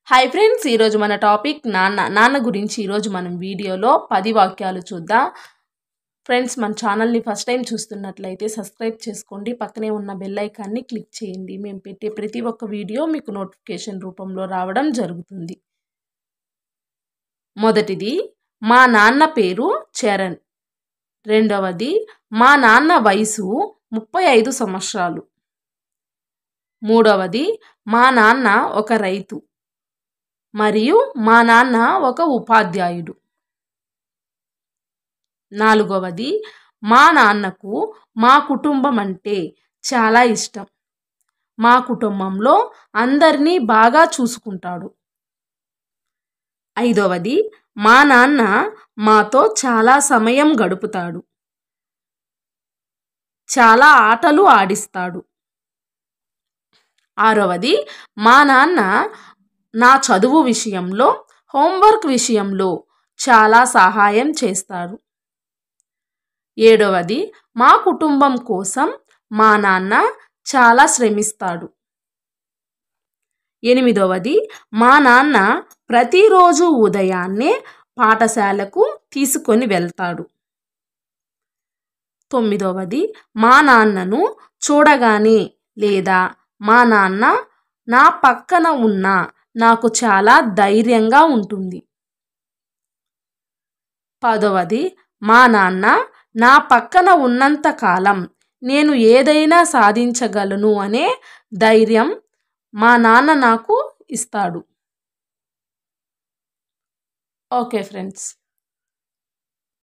Hi friends, ఈరోజు మన topic నాన్న గురించి. ఈరోజు మనం వీడియోలో 10 వాక్యాలు చూద్దాం. ఫ్రెండ్స్, మన ఛానల్ని ఫస్ట్ టైం చూస్తున్నట్లయితే సబ్స్క్రైబ్ చేసుకోండి, పక్కనే ఉన్న బెల్ ఐకాన్ని క్లిక్ చేయండి. మేము పెట్టే ప్రతి ఒక్క వీడియో మీకు నోటిఫికేషన్ రూపంలో రావడం జరుగుతుంది. మొదటిది, మా నాన్న పేరు చరణ్. రెండవది, మా నాన్న వయసు 35 సంవత్సరాలు. మూడవది, మా నాన్న ఒక రైతు మరియు మా నాన్న ఒక ఉపాధ్యాయుడు. నాలుగవది, మా నాన్నకు మా కుటుంబం అంటే చాలా ఇష్టం. మా కుటుంబంలో అందరినీ బాగా చూసుకుంటాడు. ఐదవది, మా నాన్న మాతో చాలా సమయం గడుపుతాడు. చాలా ఆటలు ఆడిస్తాడు. ఆరవది, మా నాన్న నా చదువు విషయంలో, హోంవర్క్ విషయంలో చాలా సహాయం చేస్తారు. ఏడవది, మా కుటుంబం కోసం మా నాన్న చాలా శ్రమిస్తాడు. ఎనిమిదవది, మా నాన్న ప్రతిరోజు ఉదయాన్నే పాఠశాలకు తీసుకొని వెళ్తాడు. తొమ్మిదవది, మా నాన్నను చూడగానే లేదా మా నాన్న నా పక్కన ఉన్నా నాకు చాలా ధైర్యంగా ఉంటుంది. పదవది, మా నాన్న నా పక్కన ఉన్నంత కాలం నేను ఏదైనా సాధించగలను అనే ధైర్యం మా నాన్న నాకు ఇస్తాడు. Okay friends.